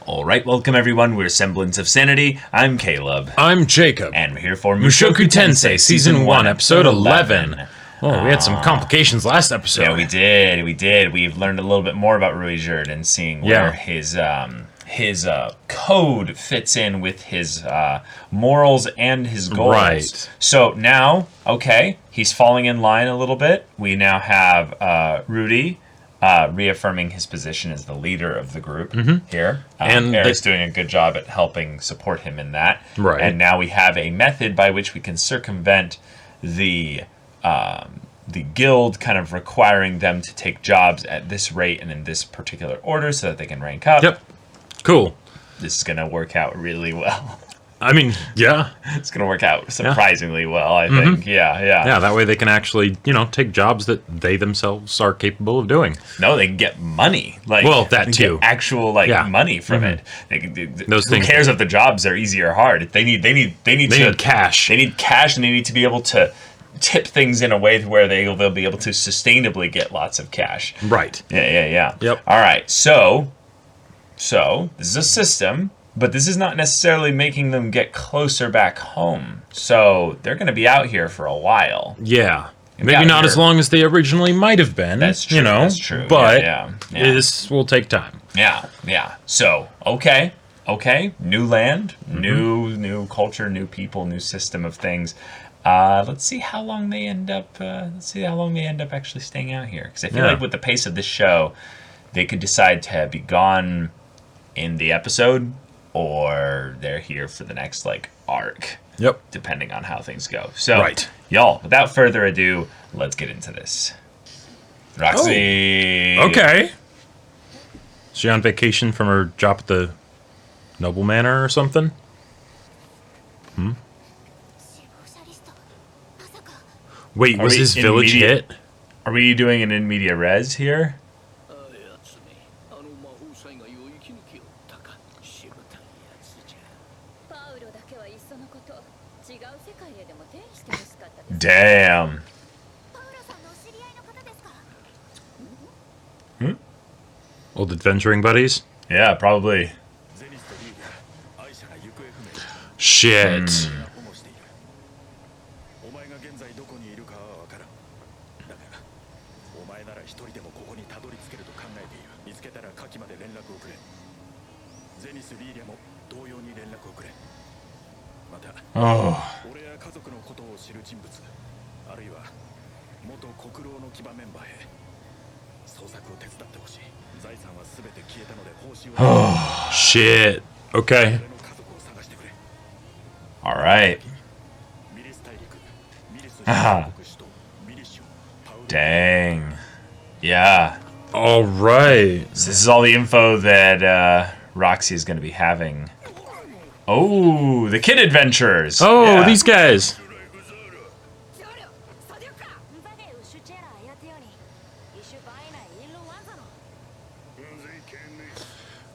Alright, welcome everyone, we're Semblance of Sanity, I'm Caleb. I'm Jacob. And we're here for Mushoku Tensei, Season 1, Episode 11. Oh, we had some complications last episode. Yeah, we did. We've learned a little bit more about Ruijerd and seeing where his code fits in with his morals and his goals. Right. So now, okay, he's falling in line a little bit. We now have Rudy reaffirming his position as the leader of the group here. And Eric's doing a good job at helping support him in that. Right. And now we have a method by which we can circumvent the guild kind of requiring them to take jobs at this rate and in this particular order so that they can rank up. Yep. Cool. This is going to work out really well. I mean, yeah. It's going to work out surprisingly well, I think. Yeah. Yeah, that way they can actually, take jobs that they themselves are capable of doing. No, they can get money. That too. Get actual money from it. Those who things. Cares if the jobs are easy or hard? They need cash. They need cash, and they need to be able to tip things in a way where they'll be able to sustainably get lots of cash. Right. Yeah. Yep. All right. So this is a system. But this is not necessarily making them get closer back home. So they're going to be out here for a while. Yeah. Maybe not as long as they originally might have been. That's true. That's true. But yeah. this will take time. Yeah. So, okay. New land, new culture, new people, new system of things. Let's see how long they end up. Actually staying out here. Because I feel like with the pace of this show, they could decide to be gone in the episode, or they're here for the next arc. Yep. Depending on how things go. So, y'all, without further ado, let's get into this. Roxy. Oh, okay. Is she on vacation from her job at the Noble Manor or something? Wait, was his village hit? Are we doing an in media res here? Damn. Old adventuring buddies? Yeah, probably. Shit. Oh. Oh, shit. Okay. All right. Dang. Yeah. All right. So this is all the info that Roxy is going to be having. Oh, the kid adventurers. Oh, these guys.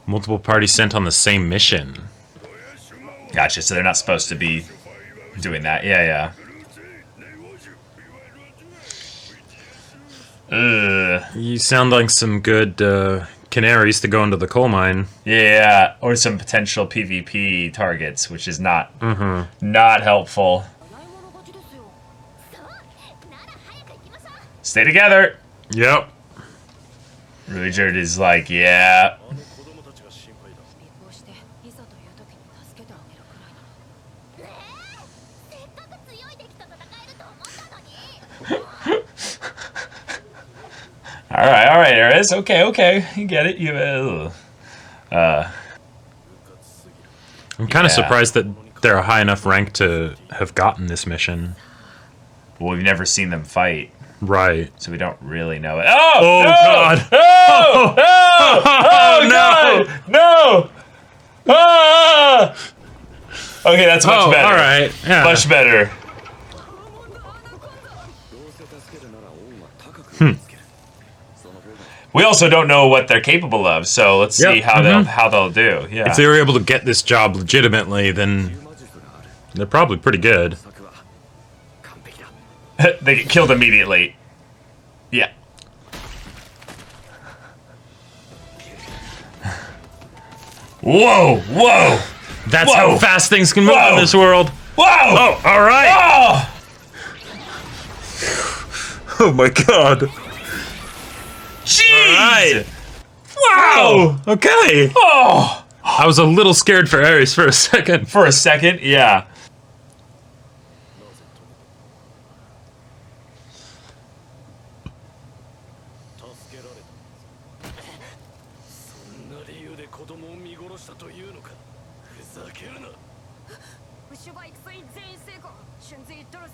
Multiple parties sent on the same mission. Gotcha, so they're not supposed to be doing that. Yeah. You sound like some good canaries to go into the coal mine. Yeah, or some potential PvP targets, which is not helpful. Stay together. Yep. Ruijerd is like, yeah. All right, Ares. Okay, you get it. I'm kind of surprised that they're a high enough rank to have gotten this mission. Well, we've never seen them fight. Right. So we don't really know it. Oh no! God! God! No! Ah! Okay, that's much better. All right. Yeah. Much better. We also don't know what they're capable of, so let's see how they'll do. Yeah. If they were able to get this job legitimately, then they're probably pretty good. They get killed immediately. Yeah. Whoa! Whoa! That's Whoa. how fast things can move Whoa. in this world. Whoa! Oh, all right. Oh! Oh my god. Jeez! Right. Wow! Okay. Oh! I was a little scared for Ares for a second. For a second, yeah.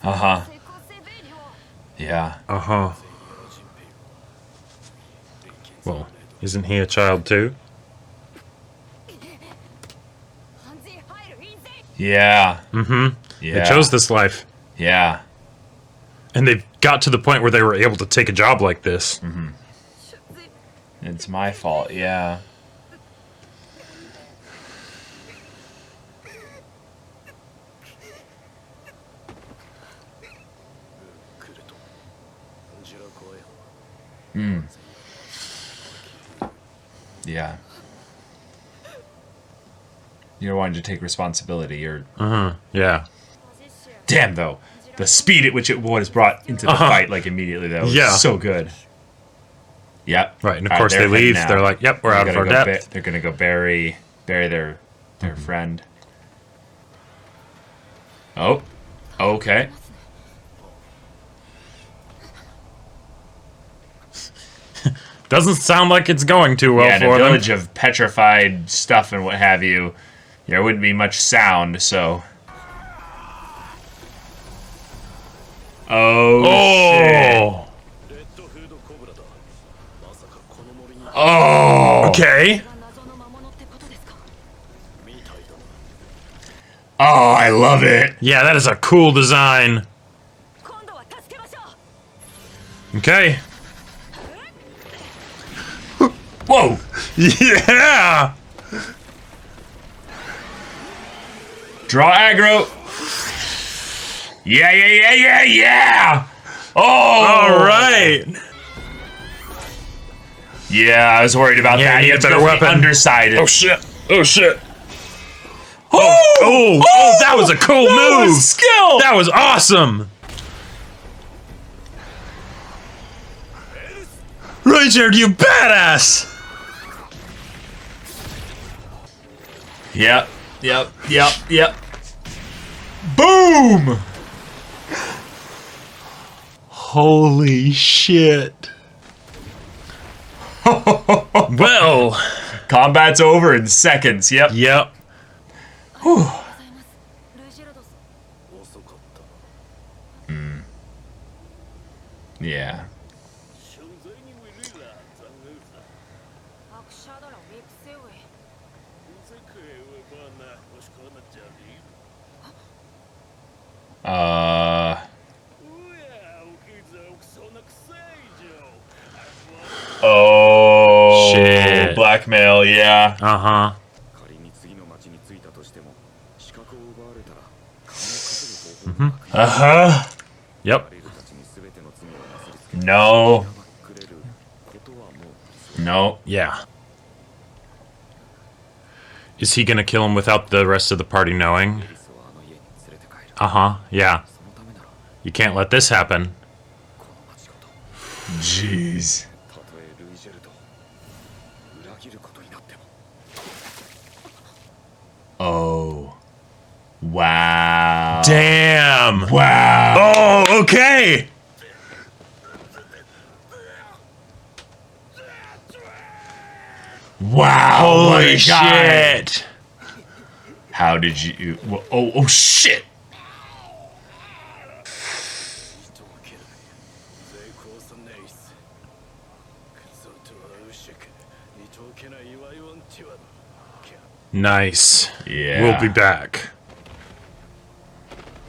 Uh-huh. Yeah. Uh-huh. Well, isn't he a child too? Yeah. Mm-hmm. Yeah. They chose this life. Yeah. And they got to the point where they were able to take a job like this. Mm-hmm. It's my fault, yeah. Yeah. You're wanting to take responsibility. You're... Yeah. Damn, though. The speed at which it was brought into the fight, like, immediately, though, was so good. Yep. Right, and of All course right, they they're heading leave. out. They're like, yep, we're out of our depth. They're gonna go bury their friend. Oh. Okay. Doesn't sound like it's going too well Yeah, in for a them. village of petrified stuff and what have you, there wouldn't be much sound, so... Oh, shit. Oh! Okay. Oh, I love it! Yeah, that is a cool design. Okay. Whoa! Yeah! Draw aggro! Yeah! Oh! Alright! Yeah, I was worried about Yeah, that. you You get have to better go for the weapon. underside. Oh shit! Oh shit! Oh! Oh, that was a cool That move! was skill! That was awesome! Richard, you badass! Yep. Boom! Holy shit. Well. Combat's over in seconds, yep. Yep. Yeah. Oh, shit. Blackmail, yeah. Uh-huh. Uh-huh. Yep. No. No. Yeah. Is he gonna kill him without the rest of the party knowing? Uh-huh. Yeah. You can't let this happen. Jeez. Oh. Wow. Damn! Wow. Oh, okay! Wow. Holy my God. shit! How did you... Oh, shit! Nice. Yeah. We'll be back.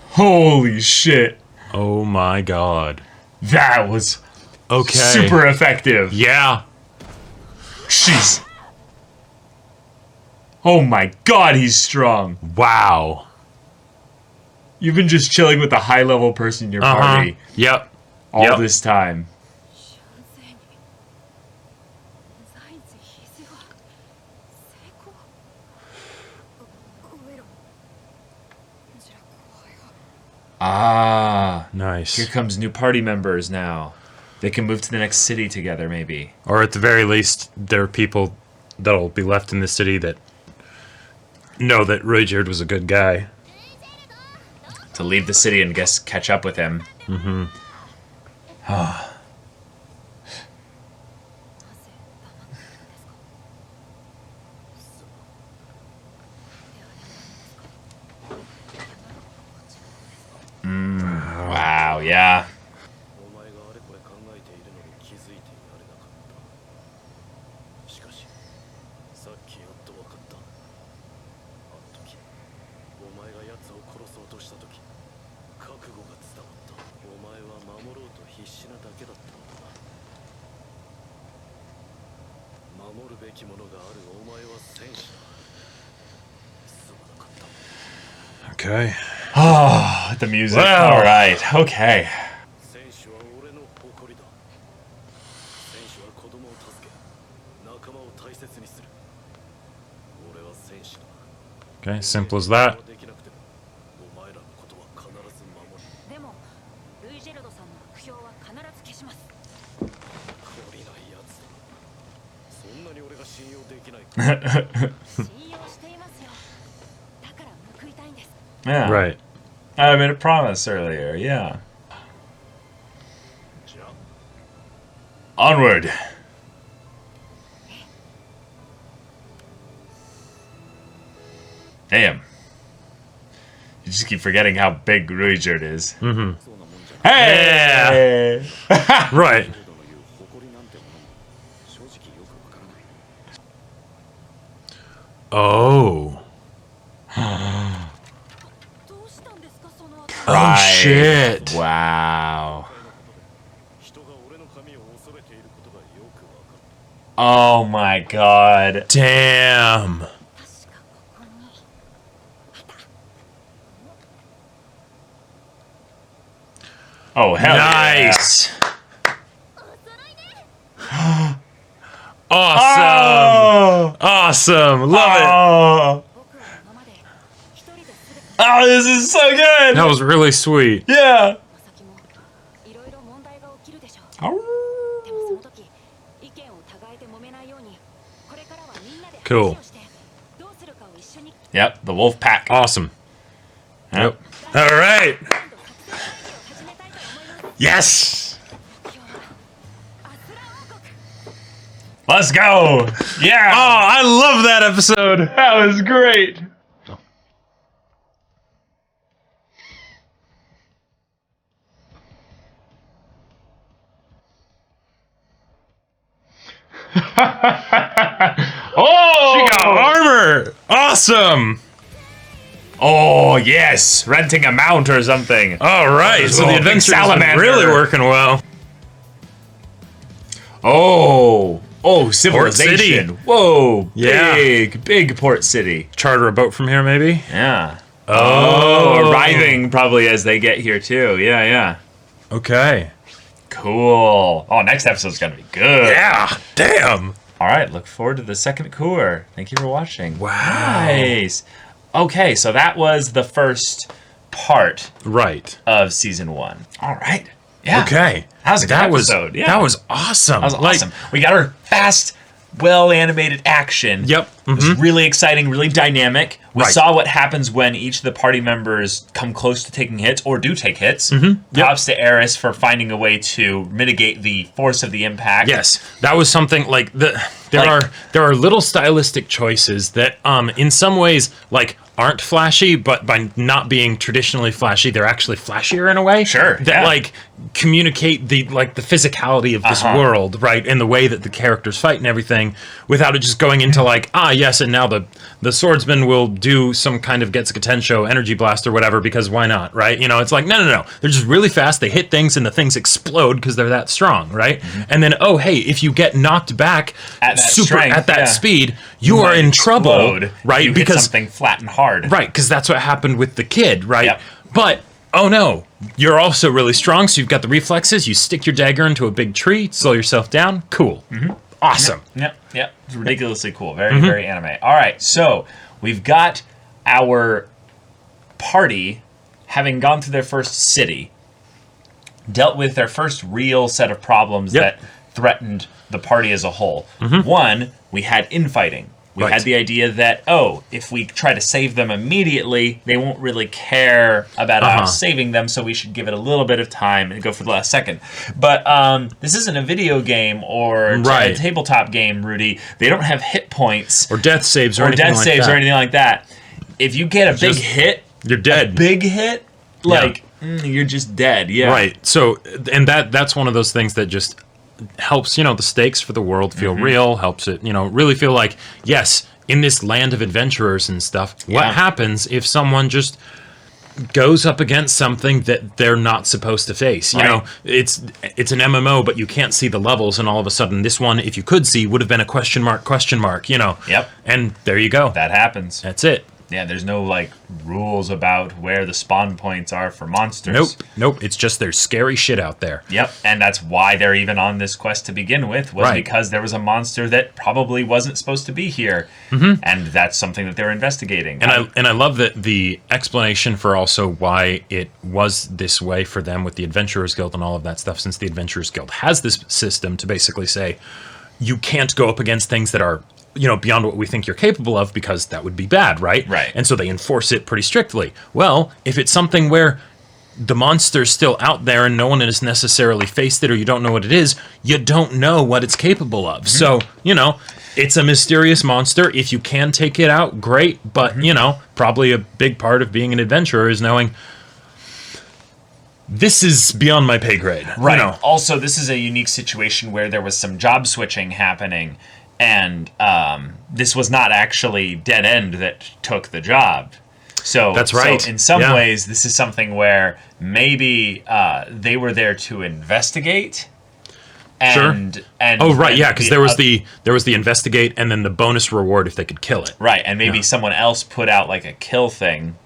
Holy shit. Oh my god. That was Okay. super effective. Yeah. Jeez. Oh my god, he's strong. Wow. You've been just chilling with a high-level person in your party Yep. all this time. Ah. Nice. Here comes new party members now. They can move to the next city together, maybe. Or at the very least, there are people that'll be left in the city that know that Ruijerd was a good guy. To leave the city and guess catch up with him. Mm-hmm. Wow, yeah. Okay. Oh, the music. Wow. All right. Okay. Okay, simple as that. Yeah. Right. I made a promise earlier. Yeah. Onward. Damn. You just keep forgetting how big Ruijerd is. Mm-hmm. Hey! Right. Oh. Oh, Right. shit. Wow. Oh my god. Damn. Oh, hell Nice. Awesome. Oh! Awesome. Love it. Oh! Oh, this is so good! That was really sweet. Yeah! Cool. Yep, the wolf pack. Awesome. Yep. All right. Yes. Let's go! Yeah! Oh, I love that episode. That was great! Oh! She got armor. Awesome. Oh, yes! Renting a mount or something. All right. So Oh, the big adventure is salamander. really working well. Oh! Oh, civilization. City. Whoa! Yeah. Big port city. Charter a boat from here, maybe. Yeah. Oh. Arriving probably as they get here too. Yeah, yeah. Okay. Cool. Oh, next episode's gonna be good. Yeah. Damn. All right, look forward to the second cour. Thank you for watching. Wow. Nice. Okay, so that was the first part Right. of season 1. All right. Yeah. Okay. That was a good episode. Yeah. That was awesome. That was awesome. We got our fast, well-animated action. Yep. It was really exciting, really dynamic. We Right. saw what happens when each of the party members come close to taking hits or do take hits. Yep. Props to Eris for finding a way to mitigate the force of the impact. Yes, that was something like there are little stylistic choices that in some ways aren't flashy, but by not being traditionally flashy, they're actually flashier in a way. Sure, That yeah. communicate the physicality of this world, right? And the way that the characters fight and everything without it just going into yes, and now the swordsman will do some kind of Getsuga Tensho energy blast or whatever because why not, right? You know, it's like no. They're just really fast, they hit things and the things explode because they're that strong, right? And then if you get knocked back At that strength, at that yeah. speed, you are in trouble, Explode. right? You hit Because something flat and hard. right, because that's what happened with the kid, right? Yep. But oh no, you're also really strong, so you've got the reflexes. You stick your dagger into a big tree, slow yourself down. Cool, awesome. Yep. It's ridiculously cool. Very, very anime. All right, so we've got our party having gone through their first city, dealt with their first real set of problems that threatened the party as a whole. One, we had infighting. We had the idea that, if we try to save them immediately, they won't really care about us saving them, so we should give it a little bit of time and go for the last second. But this isn't a video game or a tabletop game, Rudy. They don't have hit points. Or death saves or anything like that. or anything like that. If you get a big hit... You're dead. A big hit, you're just dead, Right. So, and that's one of those things that just... helps, the stakes for the world feel real, helps it, really feel like, yes, in this land of adventurers and stuff, what happens if someone just goes up against something that they're not supposed to face? You know, it's an MMO, but you can't see the levels, and all of a sudden this one, if you could see, would have been a question mark, Yep. And there you go. That happens. That's it. Yeah, there's no, rules about where the spawn points are for monsters. Nope. It's just there's scary shit out there. Yep, and that's why they're even on this quest to begin with, was because there was a monster that probably wasn't supposed to be here, and that's something that they're investigating. And I love that the explanation for also why it was this way for them with the Adventurers Guild and all of that stuff, since the Adventurers Guild has this system to basically say, you can't go up against things that are beyond what we think you're capable of, because that would be bad, right? Right. And so they enforce it pretty strictly. Well, if it's something where the monster's still out there and no one has necessarily faced it, or you don't know what it is, you don't know what it's capable of. So, it's a mysterious monster. If you can take it out, great. But, probably a big part of being an adventurer is knowing this is beyond my pay grade. Right. Also, this is a unique situation where there was some job switching happening. And this was not actually Dead End that took the job. So that's right. So in some ways, this is something where maybe they were there to investigate. And because there was the investigate and then the bonus reward if they could kill it. Right, and maybe someone else put out a kill thing.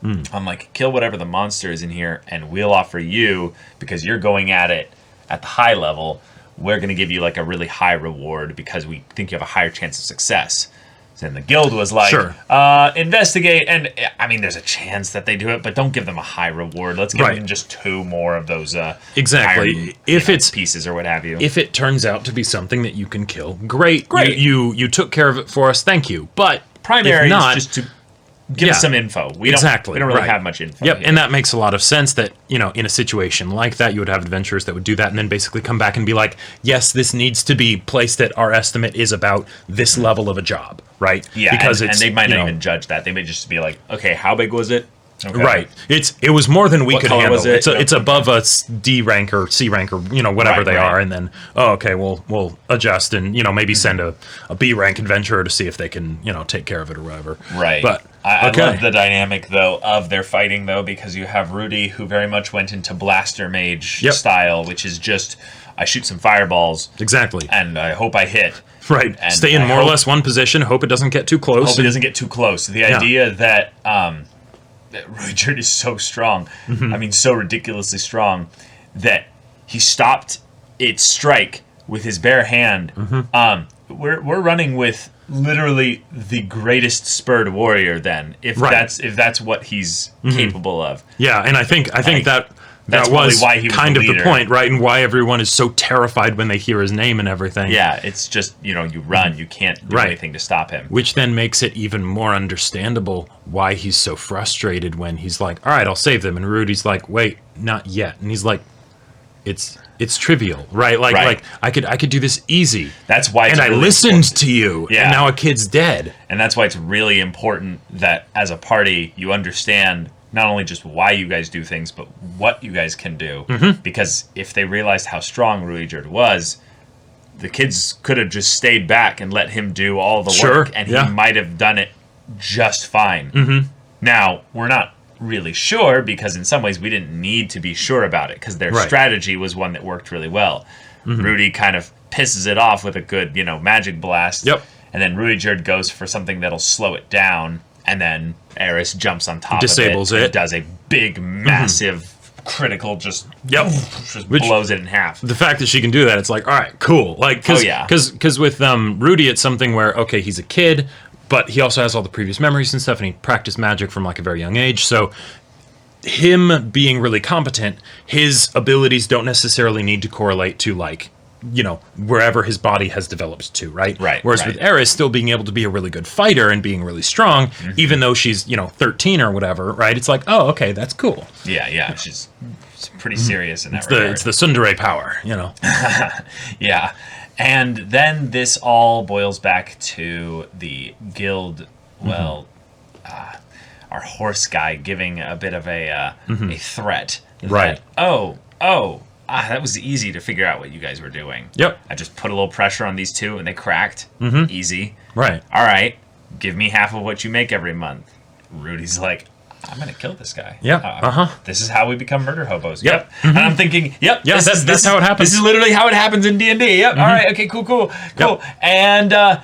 I'm kill whatever the monster is in here, and we'll offer you, because you're going at it at the high level, we're going to give you a really high reward because we think you have a higher chance of success. So then the guild was investigate, and I mean, there's a chance that they do it, but don't give them a high reward. Let's give them just 2 more of those exactly iron, if it's pieces or what have you. If it turns out to be something that you can kill, great. You took care of it for us, thank you. But primary if not, is just to give us some info. We don't really have much info. Yep, and that makes a lot of sense that, in a situation like that, you would have adventurers that would do that and then basically come back and be like, yes, this needs to be placed at our estimate is about this level of a job, right? Yeah, because and they might not even judge that. They may just be like, okay, how big was it? Okay. Right. It was more than we could handle. Was it? It's above a D rank or C rank or whatever they are, and then we'll adjust and maybe send a B rank adventurer to see if they can take care of it or whatever. Right. But I love the dynamic though of their fighting though, because you have Rudy who very much went into blaster mage style, which is just I shoot some fireballs exactly, and I hope I hit. Right. And stay in more or less one position. Hope it doesn't get too close. Hope it doesn't get too close. The idea that Richard is so strong, I mean, so ridiculously strong, that he stopped its strike with his bare hand. We're running with literally the greatest spurred warrior then, if that's what he's capable of. Yeah, and I think that was why he was kind the of leader. the point, right? And why everyone is so terrified when they hear his name and everything. Yeah, it's just, you run. You can't do anything to stop him. Which then makes it even more understandable why he's so frustrated when he's like, all right, I'll save them. And Rudy's like, wait, not yet. And he's like, it's trivial, right? Like I could do this easy. That's why I listened to you, and now a kid's dead. And that's why it's really important that as a party, you understand not only just why you guys do things, but what you guys can do. Because if they realized how strong Ruijerd was, the kids could have just stayed back and let him do all the work, and he might have done it just fine. Now, we're not really sure, because in some ways we didn't need to be sure about it, because their strategy was one that worked really well. Rudy kind of pisses it off with a good, magic blast. And then Ruijerd goes for something that'll slow it down, and then Eris jumps on top disables of it. it. And does a big, massive, critical, just blows it in half. The fact that she can do that, it's like, all right, cool. Like, because with Rudy, it's something where, okay, he's a kid, but he also has all the previous memories and stuff, and he practiced magic from like a very young age. So him being really competent, his abilities don't necessarily need to correlate to like, you know, wherever his body has developed to, right? Right. Whereas with Eris still being able to be a really good fighter and being really strong, even though she's, you know, 13 or whatever, right? It's like, oh, okay, that's cool. Yeah. She's pretty serious in that regard. It's the tsundere power, you know. Yeah. And then this all boils back to the guild, well, our horse guy giving a bit of a threat. Right. That was easy to figure out what you guys were doing. Yep. I just put a little pressure on these two and they cracked. Easy. Right. All right. Give me half of what you make every month. Rudy's like, I'm going to kill this guy. Yeah. This is how we become murder hobos. Yep. And I'm thinking, Yeah, that's how it happens. This is literally how it happens in D&D. Yep. All right. Okay, cool. Yep. And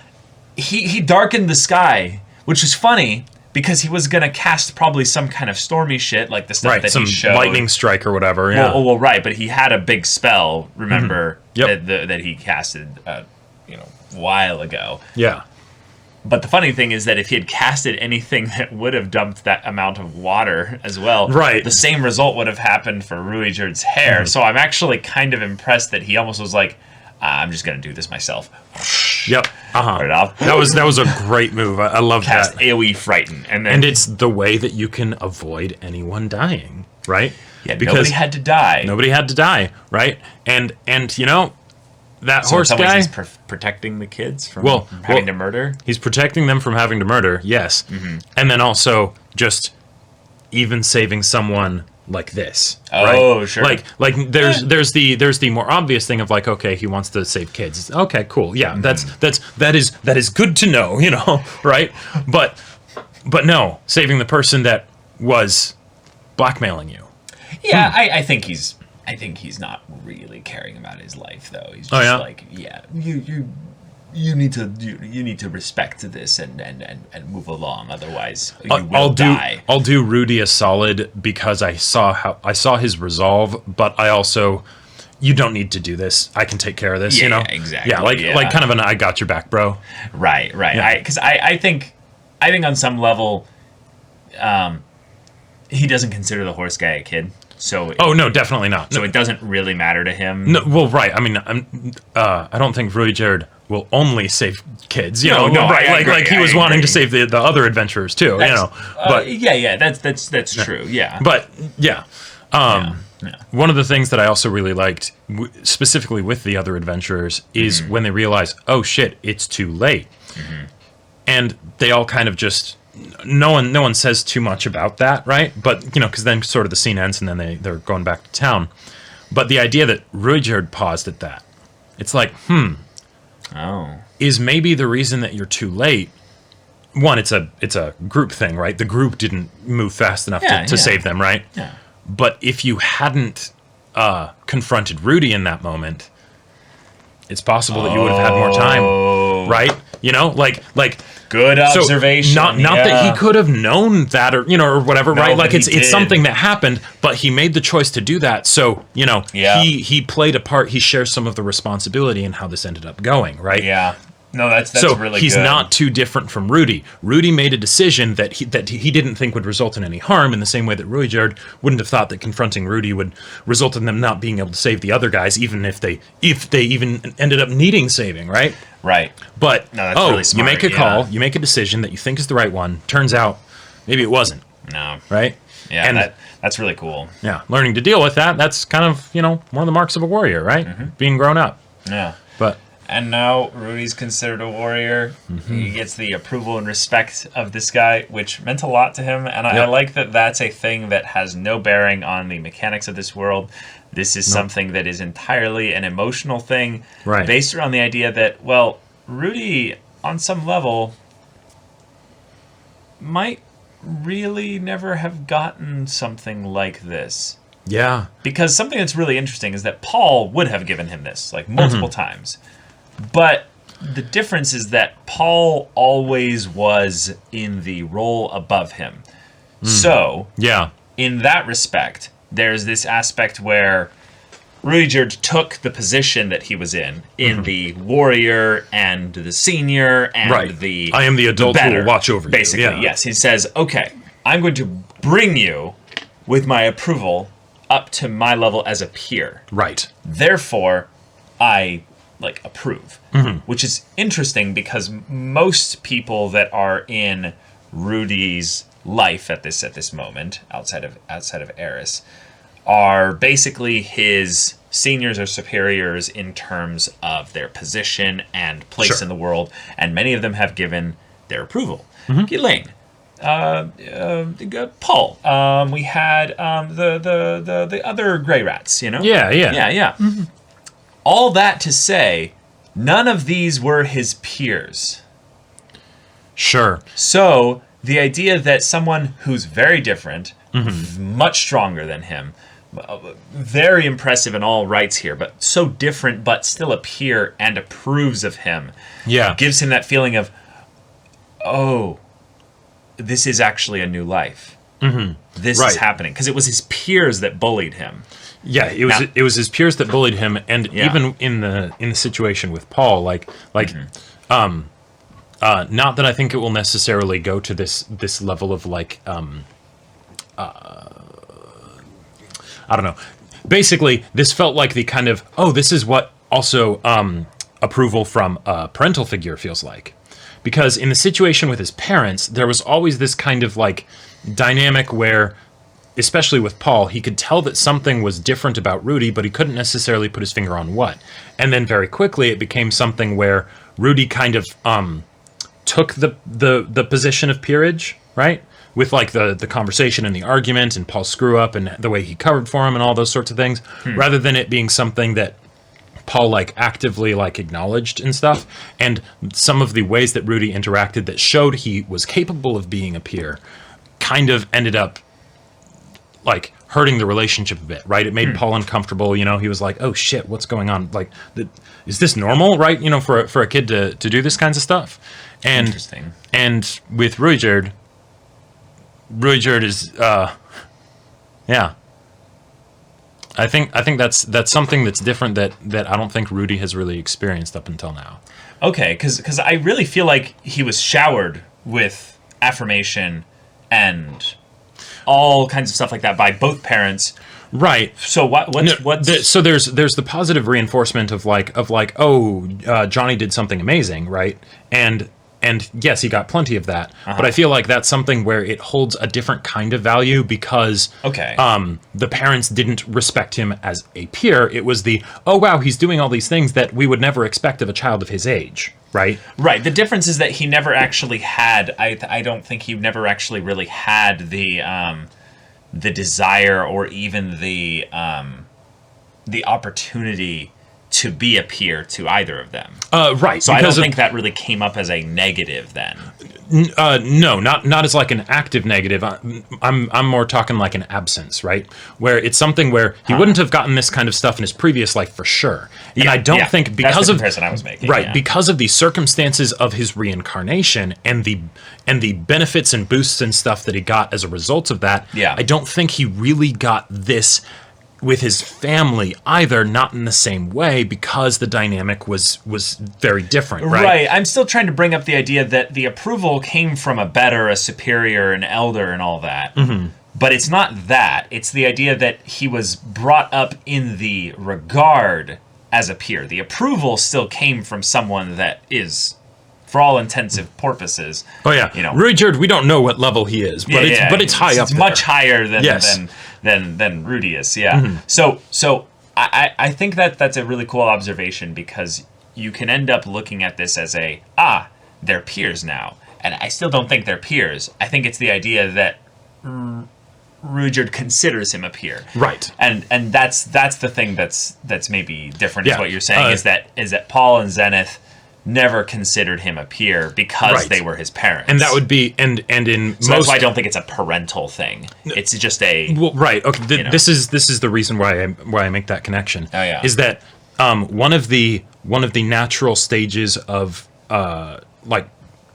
he darkened the sky, which is funny because he was going to cast probably some kind of stormy shit like the stuff that some he showed. lightning strike or whatever. Yeah. Well, right. But he had a big spell, remember, Yep. that he casted a while ago. Yeah. But the funny thing is that if he had casted anything that would have dumped that amount of water as well, Right. the same result would have happened for Ruijerd's hair. So I'm actually kind of impressed that he almost was like, I'm just going to do this myself. Yep. Right off. That was a great move. I love Cast that. AoE Frighten. And it's the way that you can avoid anyone dying, right? Yeah, because nobody had to die. Nobody had to die, right? And you know, that So in horse some ways guy, he's protecting the kids from having to murder. he's protecting them from having to murder, yes. And then also just even saving someone like this. Oh, right? sure. Like there's the more obvious thing of like, okay, he wants to save kids. Okay, cool. Yeah, that is good to know, you know, right? But no, saving the person that was blackmailing you. Yeah, I think he's not really caring about his life though. He's just like, yeah, you need to respect this and move along, otherwise you will die. I'll do Rudy a solid because I saw his resolve, but I also, you don't need to do this. I can take care of this. Yeah, you know, exactly. Yeah, like kind of an I got your back, bro. Right. Yeah. Because I think on some level, he doesn't consider the horse guy a kid. So no, definitely not. So it doesn't really matter to him. No, well, right. I mean, I don't think Ruijerd will only save kids. You know, right? Like he was wanting to save the other adventurers too. That's, you know, but that's true. Yeah. But yeah. One of the things that I also really liked, specifically with the other adventurers, is when they realize, oh shit, it's too late, and they all kind of just. No one says too much about that, right? But you know, because then sort of the scene ends and then they're going back to town. But the idea that Ruijerd paused at that, it's like, is maybe the reason that you're too late. One, it's a group thing, right? The group didn't move fast enough to save them, right? Yeah. But if you hadn't confronted Rudy in that moment, it's possible that you would have had more time, right? You know, like. Good observation. So not that he could have known that or whatever, right? Like it's something that happened, but he made the choice to do that. So, you know, he played a part, he shares some of the responsibility in how this ended up going, right? Yeah. No, that's so really he's good. not too different from Rudy. Rudy made a decision that he didn't think would result in any harm, in the same way that Ruijerd wouldn't have thought that confronting Rudy would result in them not being able to save the other guys, even if they even ended up needing saving, right? Right. But no, that's really smart, you make a call, you make a decision that you think is the right one. Turns out, maybe it wasn't. No. Right? Yeah, and that's really cool. Yeah, learning to deal with that's kind of, you know, one of the marks of a warrior, right? Being grown up. Yeah. But and now Rudy's considered a warrior. He gets the approval and respect of this guy, which meant a lot to him. And I like that that's a thing that has no bearing on the mechanics of this world. This is something that is entirely an emotional thing, based around the idea that, well, Rudy, on some level, might really never have gotten something like this. Yeah. Because something that's really interesting is that Paul would have given him this, like, multiple times. But the difference is that Paul always was in the role above him. So, in that respect, there's this aspect where Ruijerd took the position that he was in the warrior and the senior and the I am the adult who will watch over you. Basically, yes. He says, okay, I'm going to bring you with my approval up to my level as a peer. Right. Therefore, I approve, which is interesting because most people that are in Rudy's life at this moment, outside of Eris, are basically his seniors or superiors in terms of their position and place in the world, and many of them have given their approval. Ghislaine, Paul, we had the other gray rats, Yeah. All that to say, none of these were his peers. Sure. So the idea that someone who's very different, much stronger than him, very impressive in all rights here, but so different, but still a peer and approves of him, gives him that feeling of, oh, this is actually a new life. This is happening, because it was his peers that bullied him. Yeah, it was his peers that bullied him, and even in the situation with Paul, not that I think it will necessarily go to this level of I don't know. Basically, this felt like the kind of, this is what also approval from a parental figure feels like. Because in the situation with his parents, there was always this kind of dynamic where, especially with Paul, he could tell that something was different about Rudy, but he couldn't necessarily put his finger on what. And then very quickly, it became something where Rudy kind of took the position of peerage, right? With the conversation and the argument and Paul's screw up and the way he covered for him and all those sorts of things, rather than it being something that Paul actively acknowledged and stuff. And some of the ways that Rudy interacted that showed he was capable of being a peer kind of ended up hurting the relationship a bit, right? It made Paul uncomfortable. He was like, oh shit, what's going on? Is this normal, right? For a kid to do this kinds of stuff. And interesting. And with Ruijerd is I think that's something that's different that I don't think Rudy has really experienced up until now. Okay, because I really feel like he was showered with affirmation and all kinds of stuff like that by both parents. Right. So what's so there's the positive reinforcement of Johnny did something amazing, right? And yes, he got plenty of that. But I feel like that's something where it holds a different kind of value because the parents didn't respect him as a peer. It was oh wow, he's doing all these things that we would never expect of a child of his age, right? Right. The difference is that he never actually had, I don't think he never actually really had the desire or even the opportunity to be a peer to either of them. Right. So I don't think that really came up as a negative then. No, not as an active negative. I'm more talking an absence, right? Where it's something where he wouldn't have gotten this kind of stuff in his previous life for sure. And I don't think because that's the of comparison I was making. Right, because of the circumstances of his reincarnation and the benefits and boosts and stuff that he got as a result of that, I don't think he really got this with his family either, not in the same way, because the dynamic was very different, right? Right. I'm still trying to bring up the idea that the approval came from a superior, an elder, and all that. But it's not that. It's the idea that he was brought up in the regard as a peer. The approval still came from someone that is, for all intensive purposes. Oh yeah, Ruijerd, we don't know what level he is, but it's high up. It's much higher than Rudy is. Yeah. So I think that's a really cool observation because you can end up looking at this as they're peers now, and I still don't think they're peers. I think it's the idea that Ruijerd considers him a peer, right? And that's the thing that's maybe different. Is what you're saying is that Paul and Zenith never considered him a peer because they were his parents, and that would be and in so that's why I don't think it's a parental thing. It's just a right. Okay, this is the reason why I make that connection. Oh yeah, is that one of the natural stages of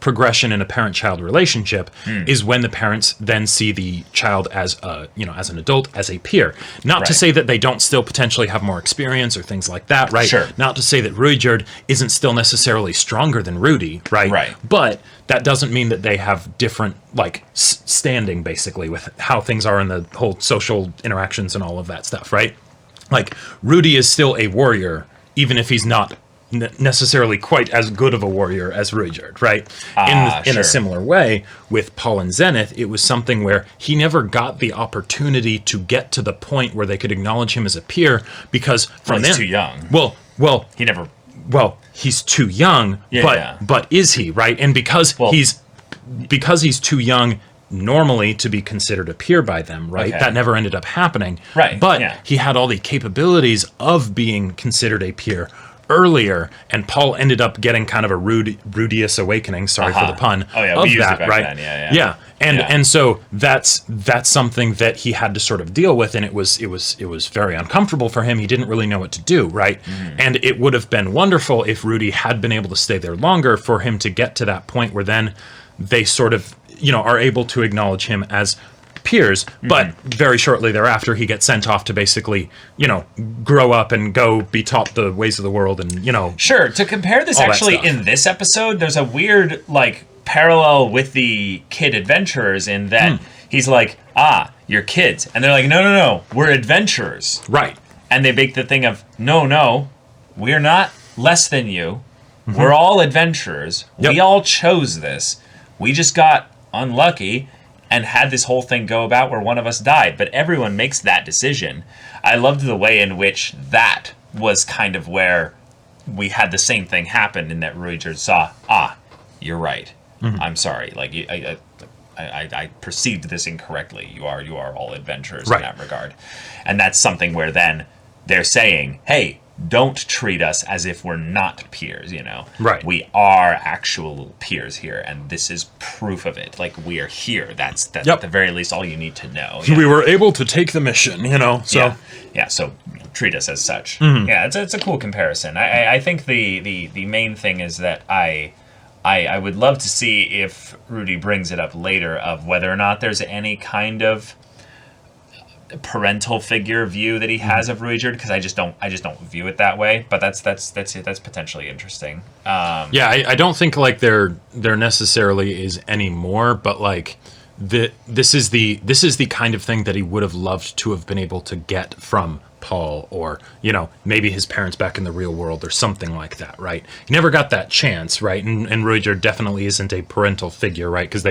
progression in a parent-child relationship is when the parents then see the child as a, as an adult, as a peer. Not to say that they don't still potentially have more experience or things like that, right? Sure. Not to say that Ruijerd isn't still necessarily stronger than Rudy, right? Right. But that doesn't mean that they have different, like, standing, basically, with how things are in the whole social interactions and all of that stuff, right? Like, Rudy is still a warrior, even if he's not necessarily quite as good of a warrior as Ruijerd, right? In a similar way, with Paul and Zenith, it was something where he never got the opportunity to get to the point where they could acknowledge him as a peer, because from he's too young. Well, He never... well, he's too young, but is he, right? And because he's too young normally to be considered a peer by them, right? Okay. That never ended up happening. Right, But yeah. he had all the capabilities of being considered a peer earlier, and Paul ended up getting kind of a Rudius awakening, sorry for the pun, Oh, yeah, of we used that, it back right? then, yeah. And so that's something that he had to sort of deal with, and it was very uncomfortable for him. He didn't really know what to do, right? And it would have been wonderful if Rudy had been able to stay there longer, for him to get to that point where then they sort of, are able to acknowledge him as peers, but very shortly thereafter he gets sent off to basically, grow up and go be taught the ways of the world, and Sure. To compare this, all that actually, stuff. in this episode, there's a weird, parallel with the kid adventurers in that he's like, you're kids. And they're like, no, we're adventurers. right. And they make the thing of, no, we're not less than you. We're all adventurers. Yep. We all chose this. We just got unlucky and had this whole thing go about where one of us died. But everyone makes that decision. I loved the way in which that was kind of where we had the same thing happen, in that Ruijerd saw, you're right. I'm sorry. I perceived this incorrectly. You are all adventurers in that regard. And that's something where then they're saying, hey, don't treat us as if we're not peers, Right. We are actual peers here, and this is proof of it. We are here. That's Yep. at the very least all you need to know. We were able to take the mission, so So treat us as such. Yeah, it's a cool comparison. I think the main thing is that I would love to see if Rudy brings it up later, of whether or not there's any kind of parental figure view that he has of Ruijerd, because I just don't view it that way. But that's potentially interesting. I don't think there necessarily is any more, but this is the kind of thing that he would have loved to have been able to get from Paul, or maybe his parents back in the real world, or something like that, right? He never got that chance, right? And Ruijerd definitely isn't a parental figure, right? Because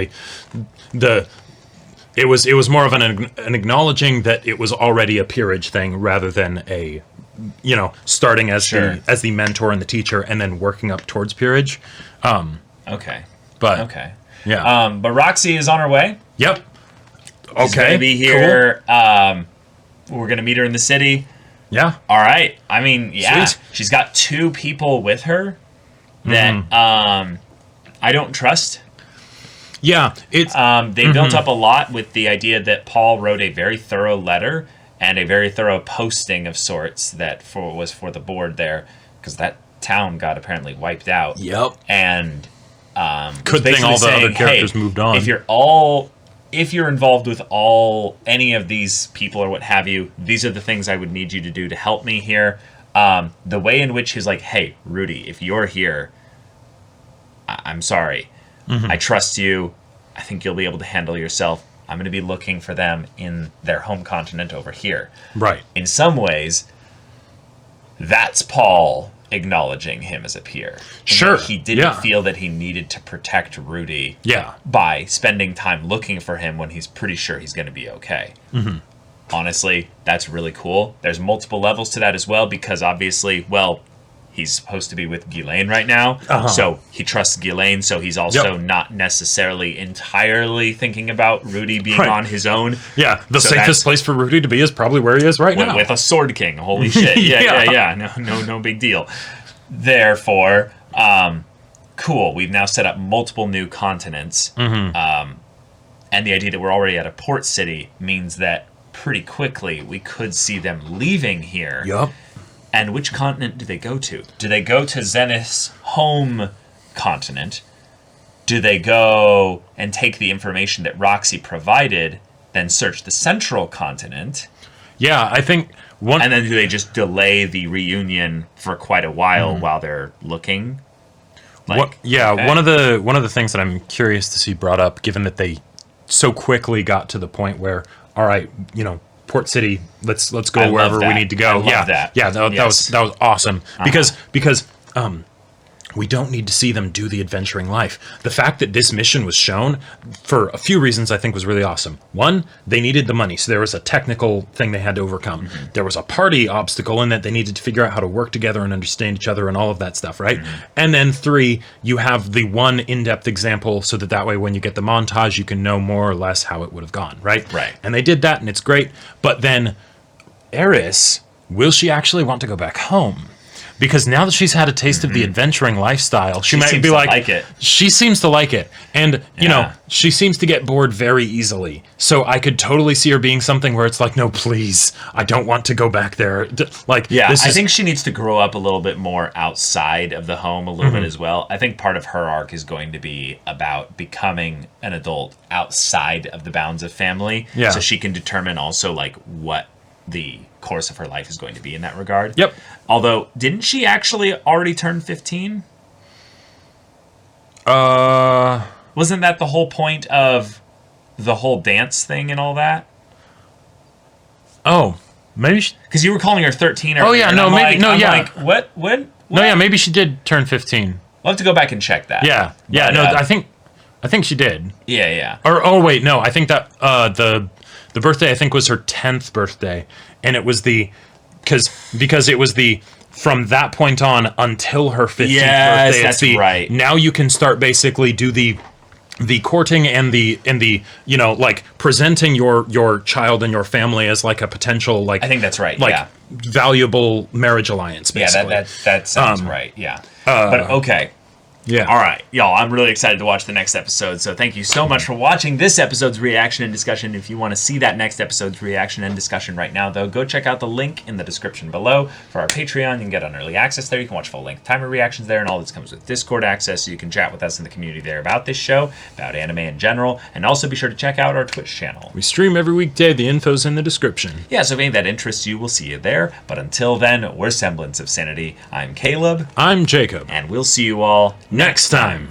it was more of an acknowledging that it was already a peerage thing, rather than a starting as the mentor and the teacher, and then working up towards peerage. Okay. But Yeah. But Roxy is on her way. Yep. She's gonna be here. Cool. We're gonna meet her in the city. Yeah. All right. I mean, yeah. Sweet. She's got 2 people with her that I don't trust. Yeah. It's they built up a lot with the idea that Paul wrote a very thorough letter and a very thorough posting of sorts that was for the board there, because that town got apparently wiped out. Yep. And good thing all the other characters moved on. If you're involved with any of these people or what have you, these are the things I would need you to do to help me here. The way in which he's like, hey, Rudy, if you're here, I'm sorry. I trust you. I think you'll be able to handle yourself. I'm going to be looking for them in their home continent over here. Right. In some ways, that's Paul acknowledging him as a peer. Sure. He didn't feel that he needed to protect Rudy by spending time looking for him when he's pretty sure he's going to be okay. Honestly, that's really cool. There's multiple levels to that as well, because obviously, he's supposed to be with Ghislaine right now, so he trusts Ghislaine, so he's also not necessarily entirely thinking about Rudy being on his own. Yeah, the safest place for Rudy to be is probably where he is right now. With a Sword King, holy shit. Yeah. No big deal. Therefore, cool, we've now set up multiple new continents, and the idea that we're already at a port city means that pretty quickly we could see them leaving here. Yup. And which continent do they go to? Do they go to Zenith's home continent? do they go and take the information that Roxy provided, then search the central continent? Yeah, I think one. And then do they just delay the reunion for quite a while they're looking? Okay. One of the things that I'm curious to see brought up, given that they so quickly got to the point where, all right, Port City, let's go wherever we need to go. That was awesome because we don't need to see them do the adventuring life. The fact that this mission was shown for a few reasons I think was really awesome. One, they needed the money, so there was a technical thing they had to overcome. There was a party obstacle in that they needed to figure out how to work together and understand each other and all of that stuff, right? And then 3, you have the one in-depth example so that way when you get the montage, you can know more or less how it would have gone, right? Right. And they did that, and it's great. But then, Eris, will she actually want to go back home? Because now that she's had a taste of the adventuring lifestyle, she might be like it. She seems to like it. And, she seems to get bored very easily. So I could totally see her being something where it's like, no, please, I don't want to go back there. I think she needs to grow up a little bit more outside of the home a little bit as well. I think part of her arc is going to be about becoming an adult outside of the bounds of family. Yeah. So she can determine also, what the course of her life is going to be in that regard. Yep. Although, didn't she actually already turn 15? Wasn't that the whole point of the whole dance thing and all that? Oh, maybe because you were calling her 13 earlier. Oh yeah, no, maybe what? No, yeah, maybe she did turn 15. We'll have to go back and check that. Yeah. I think she did. Yeah. Or wait, no, I think that the birthday I think was her 10th birthday, and it was because it was from that point on until her 15th birthday. That's right. Now you can start basically do the courting and the presenting your child and your family as a potential I think that's right. Valuable marriage alliance. Basically. Yeah, that sounds right. Yeah. But okay. Yeah. All right, y'all. I'm really excited to watch the next episode. So thank you so much for watching this episode's reaction and discussion. If you want to see that next episode's reaction and discussion right now, though, go check out the link in the description below for our Patreon. You can get on early access there. You can watch full-length timer reactions there, and all this comes with Discord access, so you can chat with us in the community there about this show, about anime in general, and also be sure to check out our Twitch channel. We stream every weekday. The info's in the description. Yeah, so if any of that interests you, we'll see you there. But until then, we're Semblance of Sanity. I'm Caleb. I'm Jacob. And we'll see you all next time.